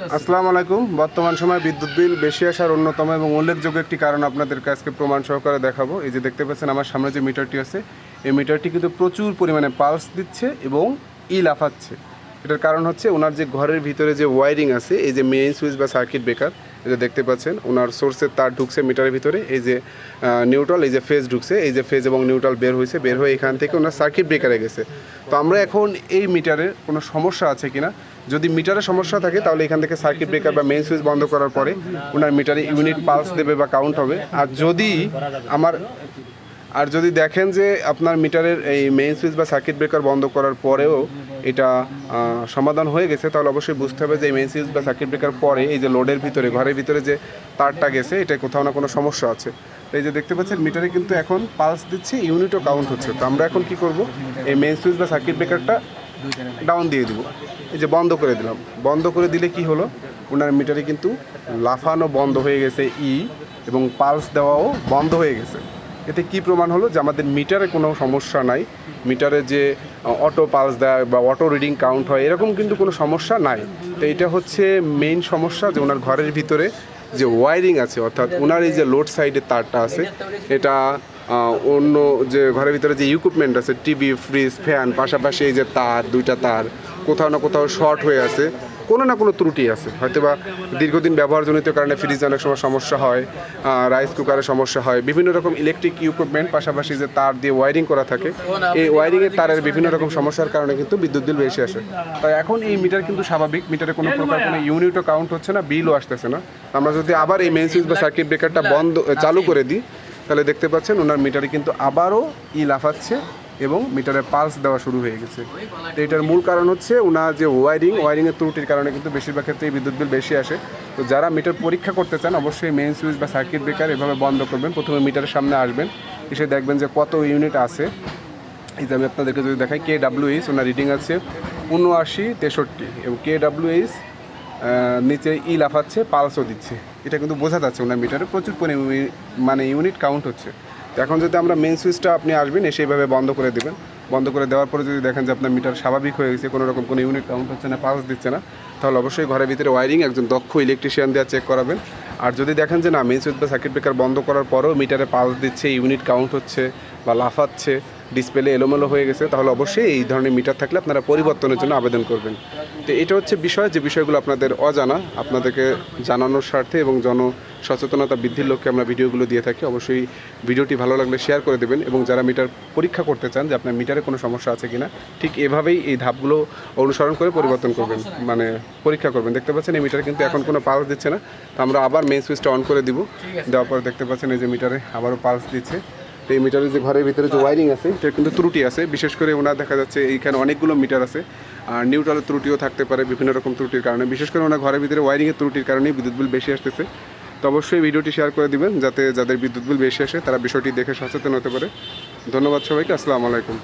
আসসালামু আলাইকুম। বর্তমান সময়ে বিদ্যুৎ বিল বেশি আসার অন্যতম এবং উল্লেখযোগ্য একটি কারণ আপনাদের কাছে প্রমাণ সহকারে দেখাবো। এই যে দেখতে পাচ্ছেন আমার সামনে যে মিটারটি আছে, এই মিটারটি কিন্তু প্রচুর পরিমাণে পালস দিচ্ছে এবং লাফাচ্ছে। এটার কারণ হচ্ছে ওনার যে ঘরের ভিতরে যে ওয়ারিং আছে, এই যে মেইন সুইচ বা সার্কিট ব্রেকার, এই যে দেখতে পাচ্ছেন ওনার সোর্সের তার ঢুকছে মিটারের ভিতরে, এই যে নিউট্রাল, এই যে ফেজ ঢুকছে, এই যে ফেজ এবং নিউট্রাল বের হয়ে এখান থেকে ওনার সার্কিট ব্রেকারে গেছে। তো আমরা এখন এই মিটারের কোনো সমস্যা আছে কিনা, যদি মিটারে সমস্যা থাকে তাহলে এখান থেকে সার্কিট ব্রেকার বা মেইন সুইচ বন্ধ করার পরে ওনার মিটারে ইউনিট পালস দেবে বা কাউন্ট হবে। আর যদি দেখেন যে আপনার মিটারের এই মেইন সুইচ বা সার্কিট ব্রেকার বন্ধ করার পরেও এটা সমাধান হয়ে গেছে, তাহলে অবশ্যই বুঝতে হবে যে এই মেইন সুইচ বা সার্কিট ব্রেকার পরে এই যে লোডের ভিতরে, ঘরের ভিতরে যে তারটা গেছে, এটা কোথাও না কোনো সমস্যা আছে। এই যে দেখতে পাচ্ছেন মিটারে কিন্তু এখন পালস দিচ্ছে, ইউনিটও কাউন্ট হচ্ছে। তো আমরা এখন কি করব, এই মেইন সুইচ বা সার্কিট ব্রেকারটা ডাউন দিয়ে দিব, এই যে বন্ধ করে দিলাম। বন্ধ করে দিলে কি হলো, ওনার মিটারে কিন্তু লাফানো বন্ধ হয়ে গেছে এবং পালস দেওয়াও বন্ধ হয়ে গেছে। এতে কি প্রমাণ হলো যে আমাদের মিটারে কোনো সমস্যা নাই, মিটারে যে অটো পালস দেয় বা অটো রিডিং কাউন্ট হয় এরকম কিন্তু কোনো সমস্যা নাই। তো এটা হচ্ছে মেইন সমস্যা, যে ওনার ঘরের ভিতরে যে ওয়ারিং আছে, অর্থাৎ ওনার এই যে লোড সাইডের তারটা আছে, এটা অন্য যে ঘরের ভিতরে যে ইকুইপমেন্ট আছে, টিভি, ফ্রিজ, ফ্যান, পাশাপাশি এই যে তার, দুইটা তার কোথাও না কোথাও শর্ট হয়ে আছে, কোনো না কোনো ত্রুটি আছে। হয়তো বা দীর্ঘদিন ব্যবহারজনিত কারণে ফ্রিজে অনেক সময় সমস্যা হয়, রাইস কুকারে সমস্যা হয়, বিভিন্ন রকম ইলেকট্রিক ইকুইপমেন্ট, পাশাপাশি যে তার দিয়ে ওয়ারিং করা থাকে, এই ওয়ারিংয়ের তারের বিভিন্ন রকম সমস্যার কারণে কিন্তু বিদ্যুৎ বিল বেশি আসে। তাই এখন এই মিটার কিন্তু স্বাভাবিক, মিটারে কোনো প্রকার কোনো ইউনিটও কাউন্ট হচ্ছে না, বিলও আসতেছে না। আমরা যদি আবার এই মেইন সুইচ বা সার্কিট ব্রেকারটা চালু করে দিই, তাহলে দেখতে পাচ্ছেন ওনার মিটারে কিন্তু আবারও লাফাচ্ছে এবং মিটারে পালস দেওয়া শুরু হয়ে গেছে। তো এটার মূল কারণ হচ্ছে ওনার যে ওয়ারিংয়ের ত্রুটির কারণে কিন্তু বেশিরভাগ ক্ষেত্রে বিদ্যুৎ বিল বেশি আসে। তো যারা মিটার পরীক্ষা করতে চান অবশ্যই মেইন সুইচ বা সার্কিট ব্রেকার এভাবে বন্ধ করবেন। প্রথমে মিটারের সামনে আসবেন, এসে দেখবেন যে কত ইউনিট আছে। এই যে আমি আপনাদেরকে যদি দেখাই, KWH ওনার রিডিং আছে 7963 এবং KWH নিচে লাফাচ্ছে, পালসও দিচ্ছে। এটা কিন্তু বোঝা যাচ্ছে ওনার মিটারে প্রচুর মানে ইউনিট কাউন্ট হচ্ছে। তো এখন যদি আমরা মেইন সুইচটা, আপনি আসবেন, সেইভাবে বন্ধ করে দেবেন। বন্ধ করে দেওয়ার পরে যদি দেখেন যে আপনার মিটার স্বাভাবিক হয়ে গেছে, কোনো রকম কোনো ইউনিট কাউন্ট হচ্ছে না, পালস দিচ্ছে না, তাহলে অবশ্যই ঘরের ভিতরে ওয়ারিং একজন দক্ষ ইলেকট্রিশিয়ান দিয়ে চেক করাবেন। আর যদি দেখেন যে না, মেইন সুইচ বা সার্কিট ব্রেকার বন্ধ করার পরেও মিটারে পালস দিচ্ছে, ইউনিট কাউন্ট হচ্ছে বা লাফাচ্ছে, ডিসপ্লে এলোমেলো হয়ে গেছে, তাহলে অবশ্যই এই ধরনের মিটার থাকলে আপনারা পরিবর্তনের জন্য আবেদন করবেন। তো এটা হচ্ছে বিষয়, যে বিষয়গুলো আপনাদের অজানা, আপনাদেরকে জানানোর স্বার্থে এবং সচেতনতা বৃদ্ধির লক্ষ্যে আমরা ভিডিওগুলো দিয়ে থাকি। অবশ্যই ভিডিওটি ভালো লাগলে শেয়ার করে দেবেন এবং যারা মিটার পরীক্ষা করতে চান যে আপনার মিটারে কোনো সমস্যা আছে কিনা, ঠিক এভাবেই এই ধাপগুলো অনুসরণ করে পরিবর্তন করবেন, মানে পরীক্ষা করবেন। দেখতে পাচ্ছেন এই মিটারে কিন্তু এখন কোনো পালস দিচ্ছে না, তো আমরা আবার মেইন সুইচটা অন করে দিব। দেওয়ার পর দেখতে পাচ্ছেন এই যে মিটারে আবারও পালস দিচ্ছে। তো এই মিটারের যে ঘরের ভিতরে যে ওয়ারিং আছে, এটার কিন্তু ত্রুটি আছে। বিশেষ করে ওনার দেখা যাচ্ছে এইখানে অনেকগুলো মিটার আছে, আর নিউট্রালের ত্রুটিও থাকতে পারে বিভিন্ন রকম ত্রুটির কারণে। বিশেষ করে ওনার ঘরের ভিতরে ওয়ারিংয়ের ত্রুটির কারণেই বিদ্যুৎ বিল বেশি আসতেছে। তো অবশ্যই ভিডিওটি শেয়ার করে দিবেন, যাতে যাদের বিদ্যুৎ বিল বেশি আসে তারা বিষয়টি দেখে সচেতন হতে পারে। ধন্যবাদ সবাইকে। আসসালামু আলাইকুম।